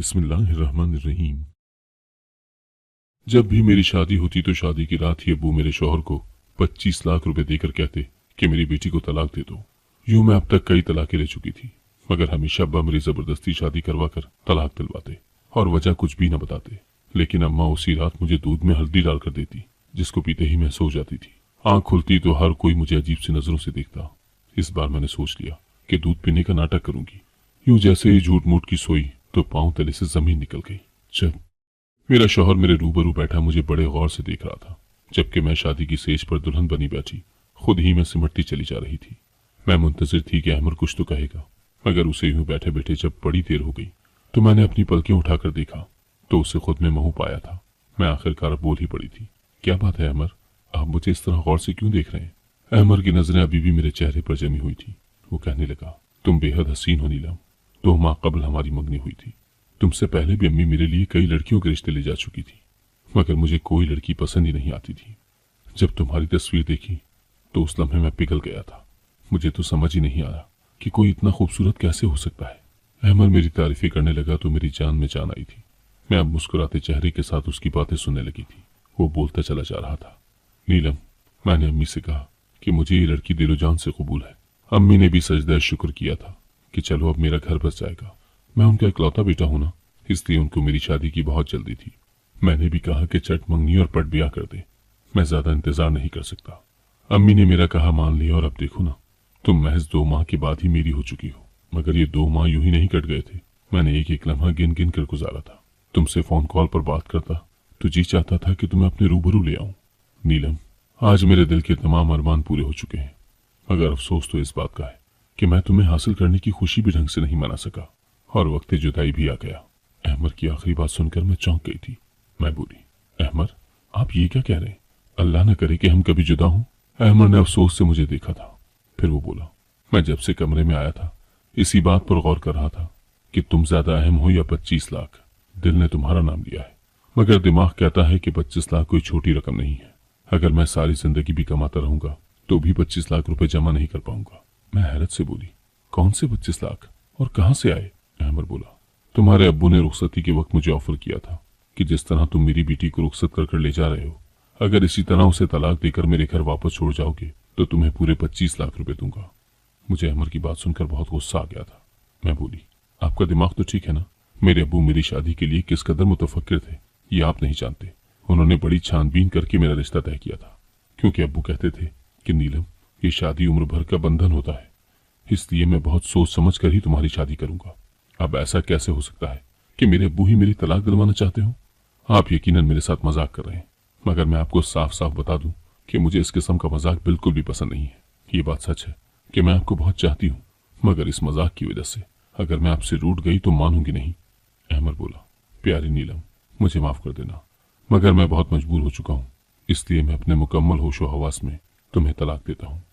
बिस्मिल्लाहिर्रहमानिर्रहीम। जब भी मेरी शादी होती तो शादी की रात ही अब्बू मेरे शौहर को 25 लाख रुपए देकर कहते कि मेरी बेटी को तलाक दे दो। यूं मैं अब तक कई तलाकें ले चुकी थी, मगर हमेशा अब्बा मेरी जबरदस्ती शादी करवा कर तलाक दिलवाते और वजह कुछ भी न बताते। लेकिन अम्मा उसी रात मुझे दूध में हल्दी डालकर देती, जिसको पीते ही मैं सो जाती थी। आंख खुलती तो हर कोई मुझे अजीब सी नजरों से देखता। इस बार मैंने सोच लिया कि दूध पीने का नाटक करूंगी। यूं जैसे ही झूठ मूठ की सोई तो पांव तले से जमीन निकल गई। जब मेरा शौहर मेरे रूबरू बैठा मुझे बड़े गौर से देख रहा था, जबकि मैं शादी की सेज पर दुल्हन बनी बैठी खुद ही मैं सिमटती चली जा रही थी। मैं मुंतजिर थी कि अहमर कुछ तो कहेगा, मगर उसे यूं बैठे बैठे जब बड़ी देर हो गई तो मैंने अपनी पलकें उठाकर देखा तो उसे खुद में मोह पाया था। मैं आखिरकार बोल ही पड़ी थी, क्या बात है अहमर, आप मुझे इस तरह गौर से क्यों देख रहे हैं? अहमर की नजरें अभी भी मेरे चेहरे पर जमी हुई थी। वो कहने लगा, तुम बेहद हसीन हो नीलम। 2 माह कबल हमारी मंगनी हुई थी। तुमसे पहले भी अम्मी मेरे लिए कई लड़कियों के रिश्ते ले जा चुकी थी, मगर मुझे कोई लड़की पसंद ही नहीं आती थी। जब तुम्हारी तस्वीर देखी तो उस लम्हे में पिघल गया था। मुझे तो समझ ही नहीं आया कि कोई इतना खूबसूरत कैसे हो सकता है। अहमद मेरी तारीफें करने लगा तो मेरी जान में जान आई थी। मैं अब मुस्कुराते चेहरे के साथ उसकी बातें सुनने लगी थी। वो बोलता चला जा रहा था, नीलम, मैंने अम्मी से कहा कि मुझे ये लड़की दिलो जान से कबूल है। अम्मी ने भी सजदा शुक्र किया था कि चलो अब मेरा घर बस जाएगा। मैं उनका इकलौता बेटा हूं ना, इसलिए उनको मेरी शादी की बहुत जल्दी थी। मैंने भी कहा कि चट मंगनी और पट ब्याह कर दे, मैं ज्यादा इंतजार नहीं कर सकता। अम्मी ने मेरा कहा मान लिया और अब देखो ना, तुम महज 2 माह के बाद ही मेरी हो चुकी हो। मगर ये 2 माह यूं ही नहीं कट गए थे। मैंने एक एक लम्हा गिन गिन कर गुजारा था। तुमसे फोन कॉल पर बात करता तो जी चाहता था कि तुम्हें अपने रूबरू ले आऊं। नीलम, आज मेरे दिल के तमाम अरमान पूरे हो चुके हैं, मगर अफसोस तो इस बात का है कि मैं तुम्हें हासिल करने की खुशी भी ढंग से नहीं मना सका और वक्त जुदाई भी आ गया। अहमर की आखिरी बात सुनकर मैं चौंक गई थी। मैं बोली, अहमर, आप ये क्या कह रहे हैं? अल्लाह न करे कि हम कभी जुदा हों। अहमर ने अफसोस से मुझे देखा था। फिर वो बोला, मैं जब से कमरे में आया था इसी बात पर गौर कर रहा था कि तुम ज्यादा अहम हो या 25 लाख। दिल ने तुम्हारा नाम लिया है, मगर दिमाग कहता है कि 25 लाख कोई छोटी रकम नहीं है। अगर मैं सारी जिंदगी भी कमाता रहूंगा तो भी 25 लाख रुपए जमा नहीं कर पाऊंगा। मैं हैरत से बोली, कौन से 25 लाख और कहां से आए? अहमर बोला, तुम्हारे अब्बू ने रुखसती के वक्त मुझे ऑफर किया था कि जिस तरह तुम मेरी बेटी को रुखसत कर ले जा रहे हो, अगर इसी तरह उसे तलाक देकर मेरे घर वापस छोड़ जाओगे तो तुम्हें पूरे 25 लाख रुपए दूंगा। मुझे अहमर की बात सुनकर बहुत गुस्सा आ गया था। मैं बोली, आपका दिमाग तो ठीक है ना? मेरे अब्बू मेरी शादी के लिए किस कदर मुतफक्किर थे ये आप नहीं जानते। उन्होंने बड़ी छानबीन करके मेरा रिश्ता तय किया था, क्योंकि अब्बू कहते थे कि नीलम, ये शादी उम्र भर का बंधन होता है, इसलिए मैं बहुत सोच समझ कर ही तुम्हारी शादी करूंगा। अब ऐसा कैसे हो सकता है कि मेरे अब्बू ही मेरी तलाक दिलवाना चाहते हो? आप यकीनन मेरे साथ मजाक कर रहे हैं, मगर मैं आपको साफ साफ बता दूं कि मुझे इस किस्म का मजाक बिल्कुल भी पसंद नहीं है। ये बात सच है कि मैं आपको बहुत चाहती हूँ, मगर इस मजाक की वजह से अगर मैं आपसे रूठ गई तो मानूंगी नहीं। अहमर बोला, प्यारी नीलम, मुझे माफ कर देना, मगर मैं बहुत मजबूर हो चुका हूँ, इसलिए मैं अपने मुकम्मल होशो हवास में तुम्हें तलाक देता हूँ।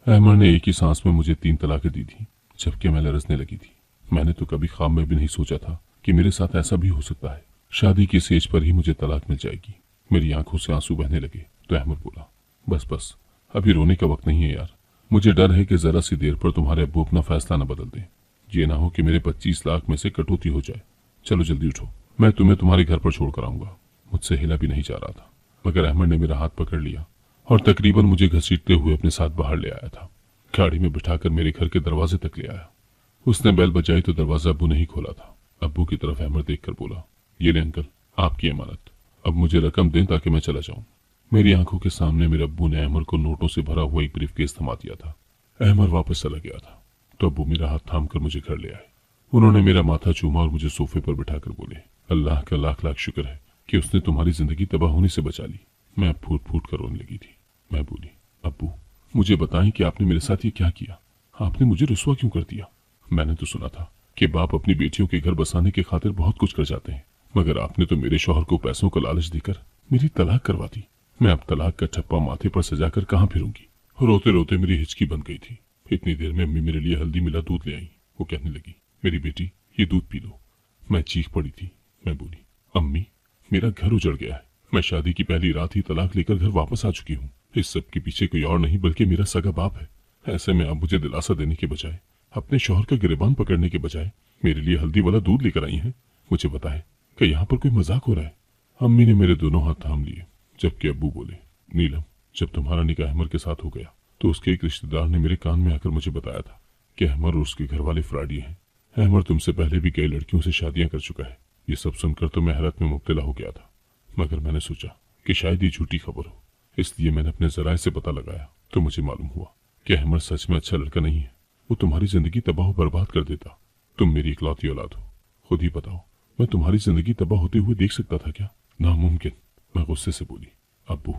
अहमर ने एक ही सांस में मुझे 3 तलाकें दी थी, जबकि मैं लरसने लगी थी। मैंने तो कभी ख्वाब में भी नहीं सोचा था कि मेरे साथ ऐसा भी हो सकता है। शादी की सेज पर ही मुझे तलाक मिल जाएगी। मेरी आंखों से आंसू बहने लगे तो अहमर बोला, बस बस, अभी रोने का वक्त नहीं है यार। मुझे डर है कि जरा सी देर पर तुम्हारे अब्बू अपना फैसला न बदल दें। ये ना हो कि मेरे 25 लाख में से कटौती हो जाए। चलो जल्दी उठो, मैं तुम्हें तुम्हारे घर पर छोड़ कर आऊंगा। मुझसे हिला भी नहीं जा रहा था, मगर अहमद ने मेरा हाथ पकड़ लिया और तकरीबन मुझे घसीटते हुए अपने साथ बाहर ले आया था। गाड़ी में बिठाकर मेरे घर के दरवाजे तक ले आया। उसने बेल बजाई तो दरवाजा अब्बू ने ही खोला था। अब्बू की तरफ अहमद देखकर बोला, ये ले अंकल, आपकी अमानत। अब मुझे रकम दें ताकि मैं चला जाऊं। मेरी आंखों के सामने मेरे अब्बू ने अहमद को नोटों से भरा हुआ एक ब्रीफकेस थमा दिया था। अहमद वापस चला गया था तो अब्बू मेरा हाथ थाम कर मुझे घर ले आए। उन्होंने मेरा माथा चूमा और मुझे सोफे पर बिठाकर बोले, अल्लाह का लाख लाख शुक्र है कि उसने तुम्हारी जिंदगी तबाह होने से बचा ली। मैं अब फूट फूट कर रोने लगी थी। मैं बोली, अब्बू, मुझे बताएं कि आपने मेरे साथ ये क्या किया? आपने मुझे रुस्वा क्यों कर दिया? मैंने तो सुना था कि बाप अपनी बेटियों के घर बसाने की खातिर बहुत कुछ कर जाते हैं, मगर आपने तो मेरे शौहर को पैसों का लालच देकर मेरी तलाक करवा दी। मैं अब तलाक का ठप्पा माथे पर सजाकर कहाँ फिरूंगी? रोते रोते मेरी हिचकी बन गई थी। इतनी देर में अम्मी मेरे लिए हल्दी मिला दूध ले आई। वो कहने लगी, मेरी बेटी, ये दूध पी लो। मैं चीख पड़ी थी। मैं बोली, अम्मी, मेरा घर उजड़ गया है। मैं शादी की पहली रात ही तलाक लेकर घर वापस आ चुकी हूँ। इस सब के पीछे कोई और नहीं बल्कि मेरा सगा बाप है। ऐसे में आप मुझे दिलासा देने के बजाय, अपने शौहर का गिरबान पकड़ने के बजाय मेरे लिए हल्दी वाला दूध लेकर आई हैं। मुझे बताएं कि यहाँ पर कोई मजाक हो रहा है। अम्मी ने मेरे दोनों हाथ थाम लिए, जबकि अब्बू बोले, नीलम, जब तुम्हारा निकाह अहमर के साथ हो गया तो उसके एक रिश्तेदार ने मेरे कान में आकर मुझे बताया था कि अहमर और उसके घर वाले फ्रॉडी हैं। अहमर तुमसे पहले भी कई लड़कियों से शादियां कर चुका है। ये सब सुनकर तो मैं हैरत में मुब्तला हो गया था, मगर मैंने सोचा कि शायद ये झूठी खबर हो, इसलिए मैंने अपने जराए से पता लगाया तो मुझे मालूम हुआ कि अहमर सच में अच्छा लड़का नहीं है। वो तुम्हारी जिंदगी तबाह बर्बाद कर देता। तुम मेरी इकलौती औलाद हो, खुद ही बताओ, मैं तुम्हारी जिंदगी तबाह होते हुए देख सकता था क्या? नामुमकिन। मैं गुस्से से बोली, अब्बू,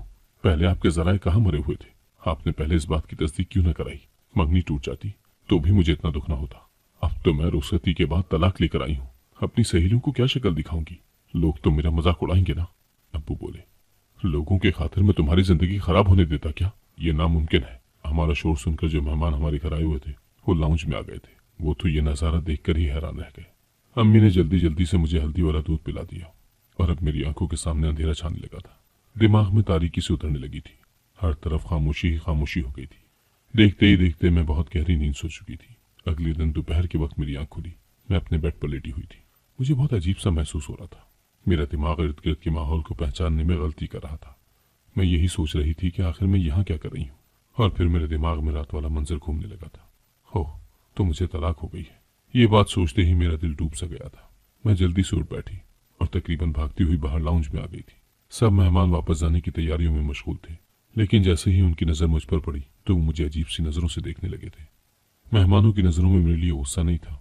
पहले आपके जराए कहाँ मरे हुए थे? आपने पहले इस बात की तस्दीक क्यों न कराई? मंगनी टूट जाती तो भी मुझे इतना दुख न होता। अब तो मैं रुखसती के बाद तलाक लेकर आई हूँ। अपनी सहेलियों को क्या शक्ल दिखाऊंगी? लोग तो मेरा मजाक उड़ाएंगे ना। अब्बू बोले, लोगों के खातिर में तुम्हारी जिंदगी खराब होने देता क्या? ये नामुमकिन है। हमारा शोर सुनकर जो मेहमान हमारे घर आए हुए थे वो लाउंज में आ गए थे। वो तो ये नजारा देखकर ही हैरान रह गए। अम्मी ने जल्दी जल्दी से मुझे हल्दी वाला दूध पिला दिया और अब मेरी आंखों के सामने अंधेरा छाने लगा था। दिमाग में तारीकी से उतरने लगी थी। हर तरफ खामोशी ही खामोशी हो गई थी। देखते ही देखते मैं बहुत गहरी नींद सो चुकी थी। अगले दिन दोपहर के वक्त मेरी आंख खुली। मैं अपने बेड पर लेटी हुई थी। मुझे बहुत अजीब सा महसूस हो रहा था। मेरा दिमाग इर्द गिर्द के माहौल को पहचानने में गलती कर रहा था। मैं यही सोच रही थी कि आखिर मैं यहाँ क्या कर रही हूँ। और फिर मेरे दिमाग में रात वाला मंजर घूमने लगा था। हो, तो मुझे तलाक हो गई है। ये बात सोचते ही मेरा दिल डूब सा गया था। मैं जल्दी से उठ बैठी और तकरीबन भागती हुई बाहर लाउंज में आ गई थी। सब मेहमान वापस जाने की तैयारियों में मशगूल थे, लेकिन जैसे ही उनकी नजर मुझ पर पड़ी तो वो मुझे अजीब सी नजरों से देखने लगे थे। मेहमानों की नजरों में मेरे लिए गुस्सा नहीं था,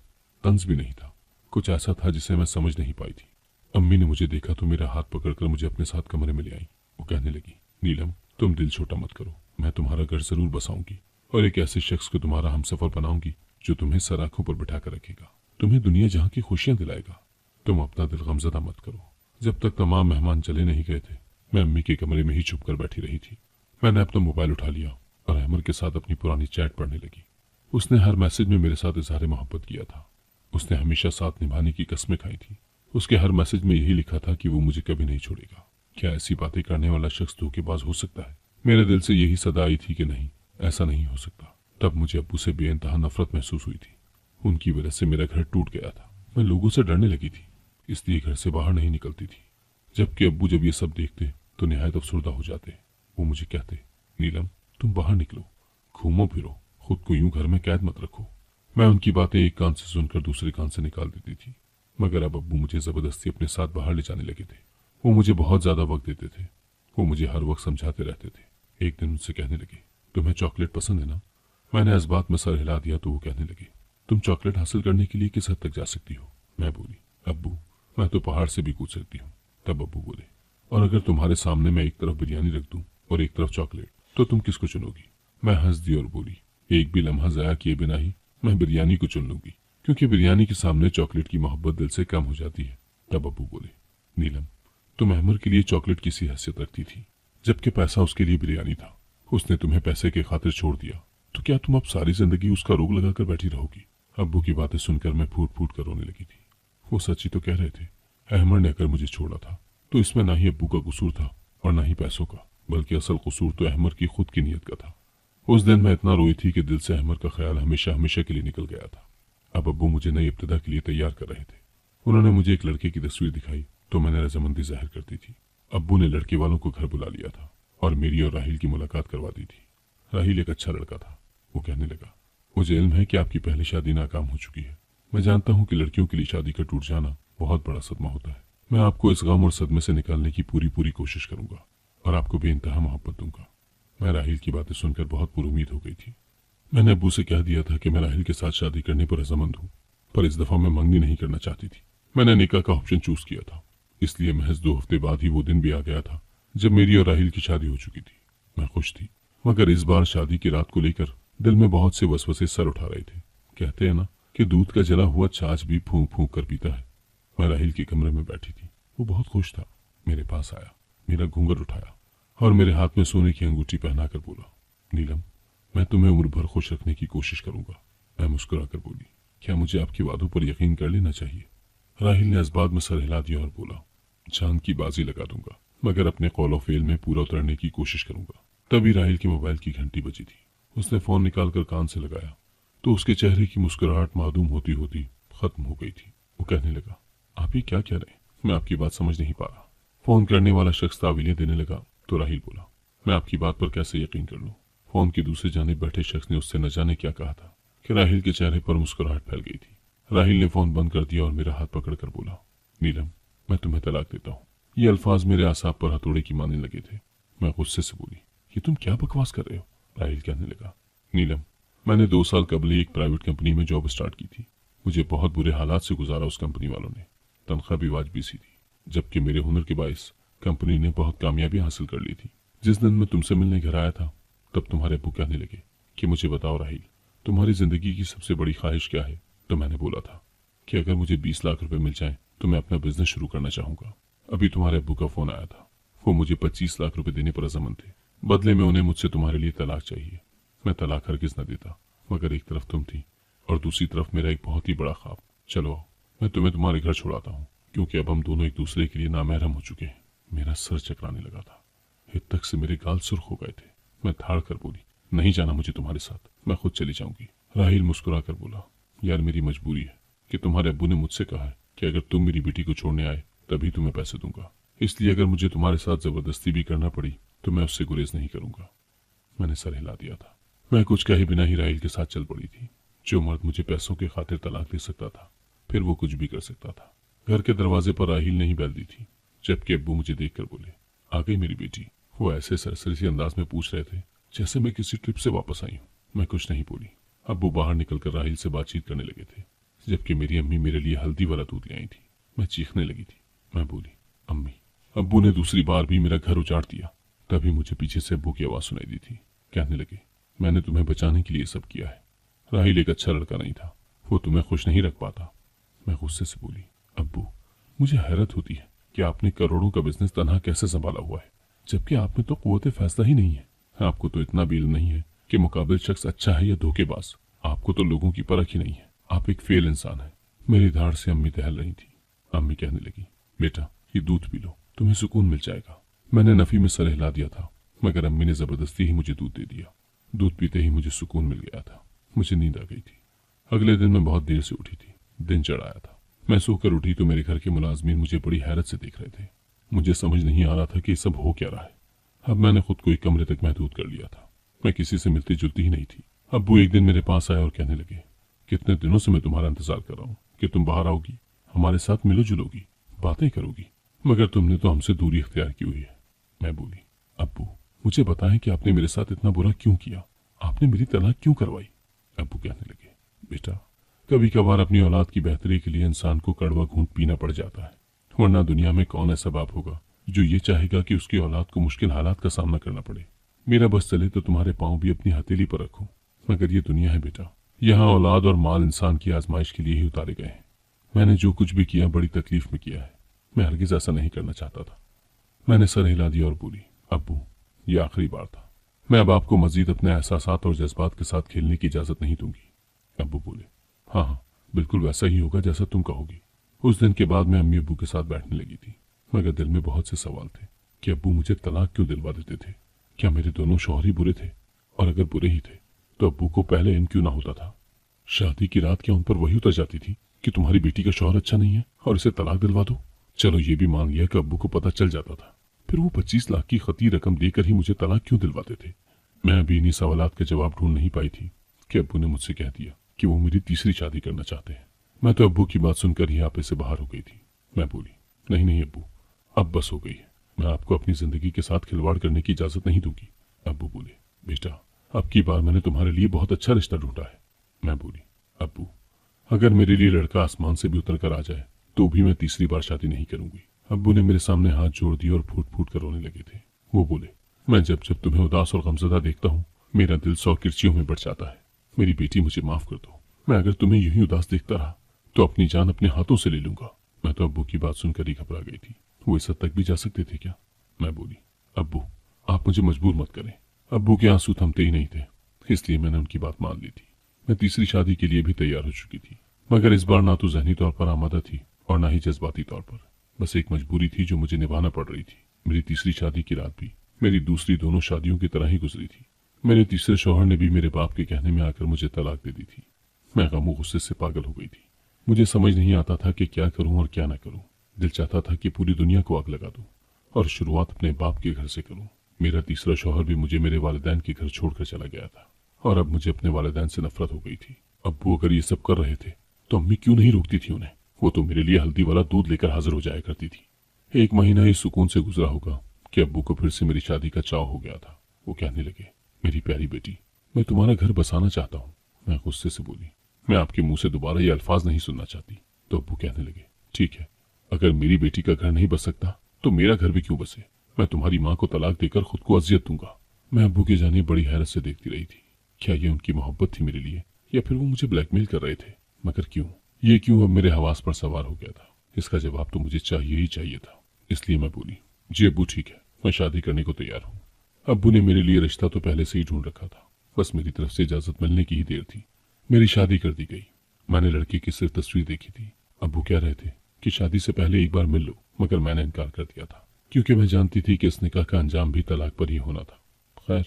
तंज भी नहीं था। कुछ ऐसा था जिसे मैं समझ नहीं पाई थी। अम्मी ने मुझे देखा तो मेरा हाथ पकड़कर मुझे अपने साथ कमरे में ले आई। वो कहने लगी, नीलम, तुम दिल छोटा मत करो। मैं तुम्हारा घर जरूर बसाऊंगी और एक ऐसे शख्स को तुम्हारा हमसफर बनाऊंगी जो तुम्हें सर आंखों पर बिठा कर रखेगा, तुम्हें दुनिया जहां की खुशियां दिलाएगा। तुम अपना दिल गमजदा मत करो। जब तक तमाम मेहमान चले नहीं गए थे मैं अम्मी के कमरे में ही छुप कर बैठी रही थी। मैंने अपना मोबाइल उठा लिया और अहमर के साथ अपनी पुरानी चैट पढ़ने लगी। उसने हर मैसेज में मेरे साथ इजहार मोहब्बत किया था। उसने हमेशा साथ निभाने की कस्में खाई थी। उसके हर मैसेज में यही लिखा था कि वो मुझे कभी नहीं छोड़ेगा। क्या ऐसी बातें करने वाला शख्स धोखेबाज हो सकता है? मेरे दिल से यही सदा आई थी कि नहीं, ऐसा नहीं हो सकता। तब मुझे अब्बू से बेइंतहा नफरत महसूस हुई थी। उनकी वजह से मेरा घर टूट गया था। मैं लोगों से डरने लगी थी, इसलिए घर से बाहर नहीं निकलती थी। जबकि अब्बू जब ये सब देखते तो निहायत अफसरदा हो जाते। वो मुझे कहते, नीलम, तुम बाहर निकलो, घूमो फिरो, खुद को यूं घर में कैद मत रखो। मैं उनकी बातें एक कान से सुनकर दूसरे कान से निकाल देती थी, मगर अब अब्बू मुझे जबरदस्ती अपने साथ बाहर ले जाने लगे थे। वो मुझे बहुत ज्यादा वक्त देते थे। वो मुझे हर वक्त समझाते रहते थे। एक दिन मुझसे कहने लगे, तुम्हें चॉकलेट पसंद है ना? मैंने इस बात में सर हिला दिया तो वो कहने लगे, तुम चॉकलेट हासिल करने के लिए किस हद तक जा सकती हो? मैं बोली, अब्बू, मैं तो पहाड़ से भी कूद सकती हूँ। तब अब्बू बोले, और अगर तुम्हारे सामने मैं एक तरफ बिरयानी रख दूं और एक तरफ चॉकलेट, तो तुम किसको चुनोगी? मैं हंस दी और बोली, एक भी लम्हा ज़ाया किए बिना ही मैं बिरयानी को चुन लूंगी, क्योंकि बिरयानी के सामने चॉकलेट की मोहब्बत दिल से कम हो जाती है। तब अब्बू बोले, नीलम, तुम अहमर के लिए चॉकलेट की सी हैसियत रखती थी, जबकि पैसा उसके लिए बिरयानी था। उसने तुम्हें पैसे के खातिर छोड़ दिया, तो क्या तुम अब सारी जिंदगी उसका रोग लगाकर बैठी रहोगी? अब्बू की बातें सुनकर मैं फूट फूट कर रोने लगी थी। वो सच्ची तो कह रहे थे। अहमर ने अगर मुझे छोड़ा था तो इसमें ना ही अब्बू का कसूर था और ना ही पैसों का, बल्कि असल कसूर तो अहमर की खुद की नीयत का था। उस दिन मैं इतना रोई थी कि दिल से अहमर का ख्याल हमेशा हमेशा के लिए निकल गया था। अब अब्बू मुझे नई इब्तिदा के लिए तैयार कर रहे थे। उन्होंने मुझे एक लड़के की तस्वीर दिखाई तो मैंने रजामंदी जाहिर कर दी थी। अब्बू ने लड़के वालों को घर बुला लिया था और मेरी और राहिल की मुलाकात करवा दी थी। राहिल एक अच्छा लड़का था। वो कहने लगा, मुझे इल्म है कि आपकी पहली शादी नाकाम हो चुकी है। मैं जानता हूँ कि लड़कियों के लिए शादी का टूट जाना बहुत बड़ा सदमा होता है। मैं आपको इस गम और सदमे से निकालने की पूरी कोशिश करूंगा और आपको बेइंतहा मोहब्बत दूंगा। मैं राहिल की बातें सुनकर बहुत पुरुमीद हो गई थी। मैंने अब्बू से कह दिया था कि मैं राहिल के साथ शादी करने पर रजामंद हूँ, पर इस दफा मैं मंगनी नहीं करना चाहती थी। मैंने निकाह का ऑप्शन चूज किया था, इसलिए महज 2 हफ्ते बाद ही वो दिन भी आ गया था जब मेरी और राहिल की शादी हो चुकी थी। मैं खुश थी, मगर इस बार शादी की रात को लेकर दिल में बहुत से वसवसे सर उठा रहे थे। कहते हैं ना कि दूध का जला हुआ छाछ भी फूंक फूंक कर पीता है। मैं राहिल के कमरे में बैठी थी। वो बहुत खुश था। मेरे पास आया, मेरा घूंघट उठाया और मेरे हाथ में सोने की अंगूठी पहनाकर बोला, नीलम, मैं तुम्हें उम्र भर खुश रखने की कोशिश करूंगा। मैं मुस्कुराकर बोली, क्या मुझे आपके वादों पर यकीन कर लेना चाहिए? राहिल ने इस बात में सर हिला दिया और बोला, जान की बाजी लगा दूंगा, मगर अपने कौलो फेल में पूरा उतरने की कोशिश करूंगा। तभी राहिल के मोबाइल की घंटी बजी थी। उसने फोन निकालकर कान से लगाया तो उसके चेहरे की मुस्कुराहट मादूम होती होती खत्म हो गई थी। वो कहने लगा, आप ये क्या कह रहे हैं? मैं आपकी बात समझ नहीं पा रहा। फोन करने वाला शख्स तावीलें देने लगा तो राहिल बोला, मैं आपकी बात पर कैसे यकीन कर लूं? फोन की दूसरी जानिब बैठे शख्स ने उससे न जाने क्या कहा था कि राहिल के चेहरे पर मुस्कुराहट फैल गई थी। राहिल ने फोन बंद कर दिया और मेरा हाथ पकड़कर बोला, नीलम, मैं तुम्हें तलाक देता हूँ। ये अल्फाज मेरे आसाब पर हथौड़े की मारने लगे थे। मैं गुस्से से बोली, ये तुम क्या बकवास कर रहे हो? राहिल कहने लगा, नीलम, मैंने 2 साल कबल एक प्राइवेट कंपनी में जॉब स्टार्ट की थी। मुझे बहुत बुरे हालात से गुजारा उस कंपनी वालों ने। तनख्वाह भी वाजबी सी थी, जबकि मेरे हुनर के बायस कंपनी ने बहुत कामयाबी हासिल कर ली थी। जिस दिन मैं तुमसे मिलने घर आया था तब तुम्हारे अब्बू कहने लगे कि मुझे बताओ राहिल, तुम्हारी जिंदगी की सबसे बड़ी ख्वाहिश क्या है? तो मैंने बोला था कि अगर मुझे 20 लाख रुपए मिल जाएं तो मैं अपना बिजनेस शुरू करना चाहूंगा। अभी तुम्हारे अब्बू का फोन आया था। वो मुझे 25 लाख रुपए देने पर रजामंद थे। बदले में उन्हें मुझसे तुम्हारे लिए तलाक चाहिए। मैं तलाक हरगिज न देता, मगर एक तरफ तुम थी और दूसरी तरफ मेरा एक बहुत ही बड़ा ख्वाब। चलो आओ, मैं तुम्हें तुम्हारे घर छुड़ाता हूँ, क्योंकि अब हम दोनों एक दूसरे के लिए नामहरम हो चुके हैं। मेरा सर चकराने लगा था, हित तक से मेरे गाल सुर्ख हो गए थे। मैं धाड़ कर बोली, नहीं जाना मुझे तुम्हारे साथ, मैं खुद चली जाऊंगी। राहिल मुस्कुरा कर बोला, यार मेरी मजबूरी है कि तुम्हारे अब्बू ने मुझसे कहा है कि अगर तुम मेरी बेटी को छोड़ने आए तभी तुम्हें पैसे दूंगा, इसलिए अगर मुझे तुम्हारे साथ जबरदस्ती भी करना पड़ी तो मैं उससे गुरेज नहीं करूंगा। मैंने सर हिला दिया था। मैं कुछ कहे बिना ही राहिल के साथ चल पड़ी थी। जो मर्द मुझे पैसों के खातिर तलाक दे सकता था, फिर वो कुछ भी कर सकता था। घर के दरवाजे पर राहिल ने ही बैल दी थी, जबकि अब्बू मुझे देखकर बोले, आ गई मेरी बेटी। वो ऐसे सरसरी सी अंदाज में पूछ रहे थे जैसे मैं किसी ट्रिप से वापस आई हूँ। मैं कुछ नहीं बोली। अब्बू बाहर निकलकर राहिल से बातचीत करने लगे थे, जबकि मेरी अम्मी मेरे लिए हल्दी वाला दूध ले आई थी। मैं चीखने लगी थी। मैं बोली, अम्मी। अब्बू ने दूसरी बार भी मेरा घर उजाड़ दिया। तभी मुझे पीछे से अब्बू की आवाज सुनाई दी थी। कहने लगे, मैंने तुम्हें बचाने के लिए सब किया है। राहिल एक अच्छा लड़का नहीं था, वो तुम्हें खुश नहीं रख पाता। मैं गुस्से से बोली, अब्बू, मुझे हैरत होती है कि आपने करोड़ों का बिजनेस तनहा कैसे संभाला हुआ है, जबकि आप में तो कुव्वत फैसला ही नहीं है। आपको तो इतना भी इल्म नहीं है कि मुकाबिल शख्स अच्छा है या धोखेबाज। आपको तो लोगों की परख ही नहीं है। आप एक फेल इंसान है। मेरी धाड़ से अम्मी दहल रही थी। अम्मी कहने लगी, बेटा ये दूध पी लो, तुम्हें सुकून मिल जाएगा। मैंने नफी में सर हिला दिया था, मगर अम्मी ने जबरदस्ती ही मुझे दूध दे दिया। दूध पीते ही मुझे सुकून मिल गया था। मुझे नींद आ गई थी। अगले दिन मैं बहुत देर से उठी थी। दिन चढ़ आया था। मैं सोकर उठी तो मेरे घर के मुलाजमीन मुझे बड़ी हैरत से देख रहे थे। मुझे समझ नहीं आ रहा था कि सब हो क्या रहा है। अब मैंने खुद को एक कमरे तक महदूद कर लिया था। मैं किसी से मिलती जुलती ही नहीं थी। अब्बू एक दिन मेरे पास आए और कहने लगे, कितने दिनों से मैं तुम्हारा इंतजार कर रहा हूँ कि तुम बाहर आओगी, हमारे साथ मिलो जुलोगी, बातें करोगी, मगर तुमने तो हमसे दूरी इख्तियार की हुई है। मैं बोली, अब्बू मुझे बताएं कि आपने मेरे साथ इतना बुरा क्यों किया? आपने मेरी तलाक क्यों करवाई? अब्बू कहने लगे, बेटा कभी कभार अपनी औलाद की बेहतरी के लिए इंसान को कड़वा घूंट पीना पड़ जाता है, वरना दुनिया में कौन ऐसा बाप होगा जो ये चाहेगा कि उसकी औलाद को मुश्किल हालात का सामना करना पड़े। मेरा बस चले तो तुम्हारे पाँव भी अपनी हथेली पर रखूं, मगर ये दुनिया है बेटा, यहाँ औलाद और माल इंसान की आजमाइश के लिए ही उतारे गए हैं। मैंने जो कुछ भी किया बड़ी तकलीफ में किया है। मैं हरगिज ऐसा नहीं करना चाहता था। मैंने सर हिला दिया और बोली, अब्बू ये आखिरी बार था। मैं अब आपको मजीद अपने एहसासात और जज्बात के साथ खेलने की इजाजत नहीं दूंगी। अब्बू बोले, हाँ हाँ बिल्कुल वैसा ही होगा जैसा तुम कहोगी। उस दिन के बाद मैं अम्मी अब्बू के साथ बैठने लगी थी, मगर दिल में बहुत से सवाल थे कि अब्बू मुझे तलाक क्यों दिलवा देते थे। क्या मेरे दोनों शौहर ही बुरे थे? और अगर बुरे ही थे तो अब्बू को पहले इन क्यों ना होता था? शादी की रात क्या उन पर वही उतर जाती थी कि तुम्हारी बेटी का शौहर अच्छा नहीं है और इसे तलाक दिलवा दो? चलो ये भी मान लिया कि अब्बू को पता चल जाता था, फिर वो 25 लाख की खती रकम देकर ही मुझे तलाक क्यों दिलवाते थे? मैं अभी इन्हीं सवालात के जवाब ढूंढ नहीं पाई थी कि अब्बू ने मुझसे कह दिया कि वो मेरी तीसरी शादी करना चाहते हैं। मैं तो अब्बू की बात सुनकर ही आपे से बाहर हो गई थी। मैं बोली, नहीं नहीं अब्बू, अब बस हो गई है। मैं आपको अपनी जिंदगी के साथ खिलवाड़ करने की इजाजत नहीं दूंगी। अब्बू बोले, बेटा अब की बार मैंने तुम्हारे लिए बहुत अच्छा रिश्ता ढूंढा है। मैं बोली, अब्बू अगर मेरे लिए लड़का आसमान से भी उतर कर आ जाए तो भी मैं तीसरी बार शादी नहीं करूंगी। अब्बू ने मेरे सामने हाथ जोड़ दिए और फूट फूट कर रोने लगे थे। वो बोले, मैं जब जब तुम्हें उदास और गमजदा देखता हूँ मेरा दिल 100 किरचियों में बढ़ जाता है। मेरी बेटी मुझे माफ कर दो। मैं अगर तुम्हें यूं ही उदास देखता रहा तो अपनी जान अपने हाथों से ले लूंगा। मैं तो अब्बू की बात सुनकर ही घबरा गई थी। वो इस हद तक भी जा सकते थे क्या? मैं बोली, अब्बू आप मुझे मजबूर मत करें। अब्बू के आंसू थमते ही नहीं थे, इसलिए मैंने उनकी बात मान ली थी। मैं तीसरी शादी के लिए भी तैयार हो चुकी थी, मगर इस बार ना तो जहनी तौर पर आमादा थी और ना ही जज्बाती तौर पर। बस एक मजबूरी थी जो मुझे निभाना पड़ रही थी। मेरी तीसरी शादी की रात भी मेरी दूसरी दोनों शादियों की तरह ही गुजरी थी। मेरे तीसरे शौहर ने भी मेरे बाप के कहने में आकर मुझे तलाक दे दी थी। मैं गमो गुस्से से पागल हो गई थी। मुझे समझ नहीं आता था कि क्या करूं और क्या ना करूं। दिल चाहता था कि पूरी दुनिया को आग लगा दूं और शुरुआत अपने बाप के घर से करूं। मेरा तीसरा शौहर भी मुझे मेरे वालिदैन के घर छोड़कर चला गया था और अब मुझे अपने वालिदैन से नफरत हो गई थी। अब्बू अगर ये सब कर रहे थे तो अम्मी क्यों नहीं रोकती थी उन्हें? वो तो मेरे लिए हल्दी वाला दूध लेकर हाजिर हो जाया करती थी। एक महीना इस सुकून से गुजरा होगा कि अब्बू को फिर से मेरी शादी का चाव हो गया था। वो कहने लगे, मेरी प्यारी बेटी, मैं तुम्हारा घर बसाना चाहता हूँ। मैं गुस्से से बोली, मैं आपके मुंह से दोबारा ये अल्फाज नहीं सुनना चाहती। तो अब्बू कहने लगे, ठीक है, अगर मेरी बेटी का घर नहीं बस सकता तो मेरा घर भी क्यों बसे? मैं तुम्हारी माँ को तलाक देकर खुद को अजियत दूंगा। मैं अब्बू की जाने बड़ी हैरत से देखती रही थी। क्या ये उनकी मोहब्बत थी मेरे लिए या फिर वो मुझे ब्लैकमेल कर रहे थे? मगर क्यों, ये क्यों अब मेरे हवास पर सवार हो गया था? इसका जवाब तो मुझे चाहिए ही चाहिए था। इसलिए मैं बोली, जी अब्बू ठीक है, मैं शादी करने को तैयार हूँ। अब्बू ने मेरे लिए रिश्ता तो पहले से ही ढूंढ रखा था, बस मेरी तरफ से इजाजत मिलने की ही देर थी। मेरी शादी कर दी गई। मैंने लड़की की सिर्फ तस्वीर देखी थी। अब्बू कह रहे थे कि शादी से पहले एक बार मिल लो, मगर मैंने इनकार कर दिया था क्योंकि मैं जानती थी कि इस निकाह का अंजाम भी तलाक पर ही होना था। खैर,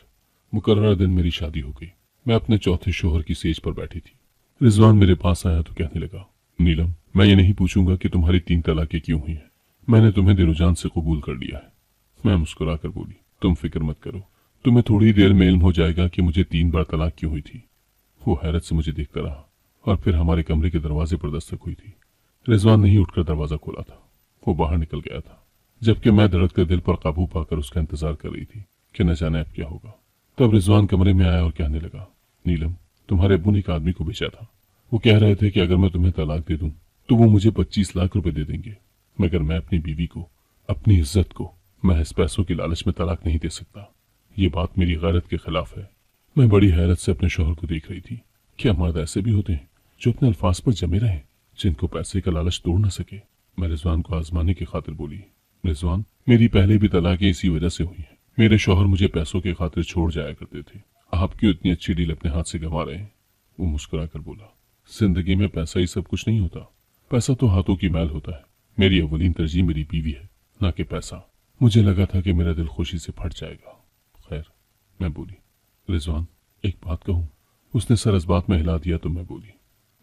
मुकर्रर दिन मेरी शादी हो गई। मैं अपने चौथे शोहर की सेज पर बैठी थी। रिजवान मेरे पास आया तो कहने लगा, नीलम, मैं ये नहीं पूछूंगा कि तुम्हारी 3 तलाकें क्यों हुई हैं। मैंने तुम्हें दिलोजान से कबूल कर लिया है। मैं मुस्कुराकर बोली, तुम फिक्र मत करो, तुम्हें थोड़ी देर में इल्म हो जाएगा कि मुझे 3 बार तलाक क्यों हुई थी। वो हैरत से मुझे देखता रहा और फिर हमारे कमरे के दरवाजे पर दस्तक हुई थी। रिजवान ने ही उठकर दरवाजा खोला था। वो बाहर निकल गया था, जबकि मैं धड़कते दिल पर काबू पाकर उसका इंतजार कर रही थी कि न जाने अब क्या होगा। तब रिजवान कमरे में आया और कहने लगा, नीलम, तुम्हारे अब्बू ने एक आदमी को भेजा था। वो कह रहे थे कि अगर मैं तुम्हें तलाक दे दूं तो वो मुझे 25 लाख रुपए दे देंगे, मगर मैं अपनी बीवी को, अपनी इज्जत को महज पैसों की लालच में तलाक नहीं दे सकता। ये बात मेरी गैरत के खिलाफ है। मैं बड़ी हैरत से अपने शौहर को देख रही थी। क्या मर्द ऐसे भी होते हैं जो अपने अल्फाज पर जमे रहे, जिनको पैसे का लालच तोड़ न सके? मैं रिजवान को आजमाने की खातिर बोली, रिजवान, मेरी पहले भी तलाकें इसी वजह से हुई हैं। मेरे शौहर मुझे पैसों की खातिर छोड़ जाया करते थे। आप क्यों इतनी अच्छी डील अपने हाथ से गंवा रहे हैं? वो मुस्कुराकर बोला, जिंदगी में पैसा ही सब कुछ नहीं होता। पैसा तो हाथों की मैल होता है। मेरी अव्वलीन तरजीह मेरी बीवी है, ना कि पैसा। मुझे लगा था कि मेरा दिल खुशी से फट जाएगा। खैर, मैं बोली, रिजवान, एक बात कहूँ? उसने सर इस बात में हिला दिया तो मैं बोली,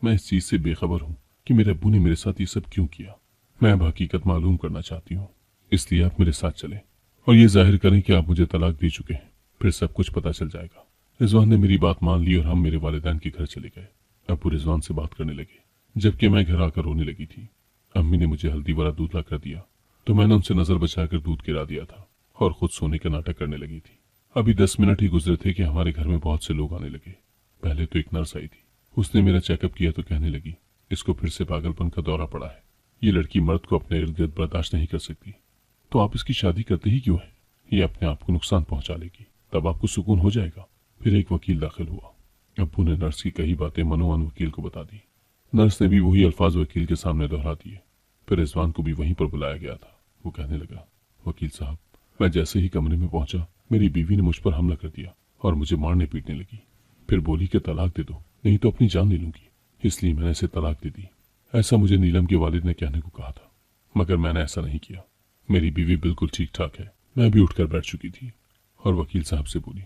मैं इस चीज से बेखबर हूँ कि मेरे अब्बू ने मेरे साथ ये सब क्यों किया। मैं अब हकीकत मालूम करना चाहती हूँ, इसलिए आप मेरे साथ चलें और ये जाहिर करें कि आप मुझे तलाक दे चुके हैं, फिर सब कुछ पता चल जाएगा। रिजवान ने मेरी बात मान ली और हम मेरे वालिदैन के घर चले गए। अब्बू रिजवान से बात करने लगे, जबकि मैं घर आकर रोने लगी थी। अम्मी ने मुझे हल्दी वाला दूध ला कर दिया तो मैंने उनसे नजर बचाकर दूध गिरा दिया था और खुद सोने का नाटक करने लगी थी। अभी 10 मिनट ही गुजरे थे कि हमारे घर में बहुत से लोग आने लगे। पहले तो एक नर्स आई थी। उसने मेरा चेकअप किया तो कहने लगी, इसको फिर से पागलपन का दौरा पड़ा है। ये लड़की मर्द को अपने इर्द गिर्द बर्दाश्त नहीं कर सकती, तो आप इसकी शादी करते ही क्यों है? ये अपने आप को नुकसान पहुंचा लेगी, तब आपको सुकून हो जाएगा। फिर एक वकील दाखिल हुआ। अब्बू ने नर्स की कही बातें मनोमन वकील को बता दी। नर्स ने भी वही अल्फाज वकील के सामने दोहरा दिए। फिर रिजवान को भी वहीं पर बुलाया गया था। वो कहने लगा, वकील साहब, मैं जैसे ही कमरे में पहुंचा मेरी बीवी ने मुझ पर हमला कर दिया और मुझे मारने पीटने लगी। फिर बोली कि तलाक दे दो, नहीं तो अपनी जान ले लूंगी। इसलिए मैंने इसे तलाक दे दी। ऐसा मुझे नीलम के वालिद ने कहने को कहा था, मगर मैंने ऐसा नहीं किया। मेरी बीवी बिल्कुल ठीक ठाक है। मैं भी उठकर बैठ चुकी थी और वकील साहब से बोली,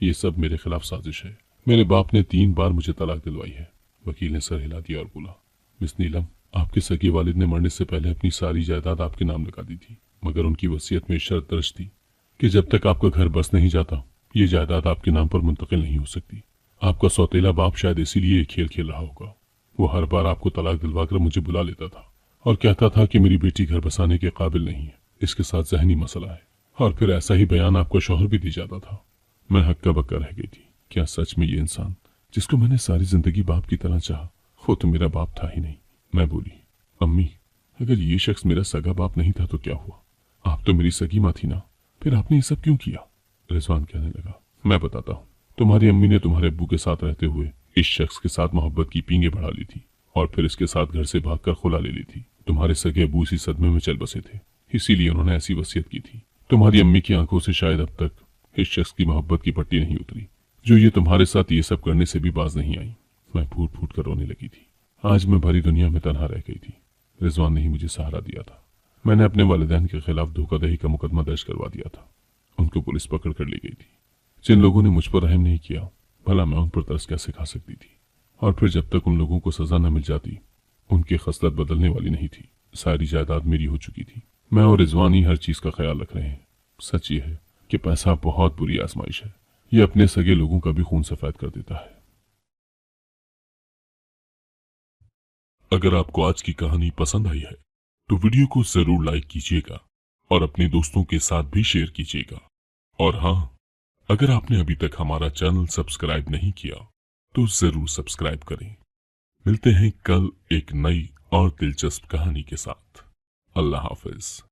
ये सब मेरे खिलाफ साजिश है। मेरे बाप ने 3 बार मुझे तलाक दिलवाई है। वकील ने सर हिला दिया और बोला, मिस नीलम, आपके सगे वालिद ने मरने से पहले अपनी सारी जायदाद आपके नाम लगा दी थी, मगर उनकी वसीयत में शर्त दर्ज थी कि जब तक आपका घर बस नहीं जाता ये जायदाद आपके नाम पर मुंतकिल नहीं हो सकती। आपका सौतेला बाप शायद इसीलिए ये खेल खेल रहा होगा। वो हर बार आपको तलाक दिलवाकर मुझे बुला लेता था और कहता था कि मेरी बेटी घर बसाने के काबिल नहीं है, इसके साथ जहनी मसला है, और फिर ऐसा ही बयान आपको शौहर भी दी जाता था। मैं हक्का बक्का रह गई थी। क्या सच में ये इंसान जिसको मैंने सारी जिंदगी बाप की तरह चाहा, वो तो मेरा बाप था ही नहीं। मैं बोली, अम्मी, अगर ये शख्स मेरा सगा बाप नहीं था तो क्या हुआ? आप तो मेरी सगी माँ थी ना, फिर आपने ये सब क्यों किया? रिजवान कहने लगा, मैं बताता हूँ। तुम्हारी अम्मी ने तुम्हारे अब्बू के साथ रहते हुए इस शख्स के साथ मोहब्बत की पींगे बढ़ा ली थी और फिर इसके साथ घर से भागकर खुला ले ली थी। तुम्हारे सगे अब्बू इसी सदमे में चल बसे थे, इसीलिए उन्होंने ऐसी वसीयत की थी। तुम्हारी अम्मी की आंखों से शायद अब तक इस शख्स की मोहब्बत की पट्टी नहीं उतरी, जो ये तुम्हारे साथ ये सब करने से भी बाज नहीं आई। मैं फूट फूट कर रोने लगी थी। आज मैं भरी दुनिया में तनहा रह गई थी। रिजवान ने ही मुझे सहारा दिया था। मैंने अपने वालिदैन के खिलाफ धोखाधड़ी का मुकदमा दर्ज करवा दिया था। उनको पुलिस पकड़ कर ले गई थी। जिन लोगों ने मुझ पर रहम नहीं किया, भला मैं उन पर तरस कैसे खा सकती थी? और फिर जब तक उन लोगों को सजा न मिल जाती उनकी खसलत बदलने वाली नहीं थी। सारी जायदाद मेरी हो चुकी थी। मैं और रिजवानी हर चीज का ख्याल रख रहे हैं। सच ये है कि पैसा बहुत बुरी आजमाइश है। ये अपने सगे लोगों का भी खून सफेद कर देता है। अगर आपको आज की कहानी पसंद आई है तो वीडियो को जरूर लाइक कीजिएगा और अपने दोस्तों के साथ भी शेयर कीजिएगा। और हाँ, अगर आपने अभी तक हमारा चैनल सब्सक्राइब नहीं किया तो जरूर सब्सक्राइब करें। मिलते हैं कल एक नई और दिलचस्प कहानी के साथ। अल्लाह हाफिज।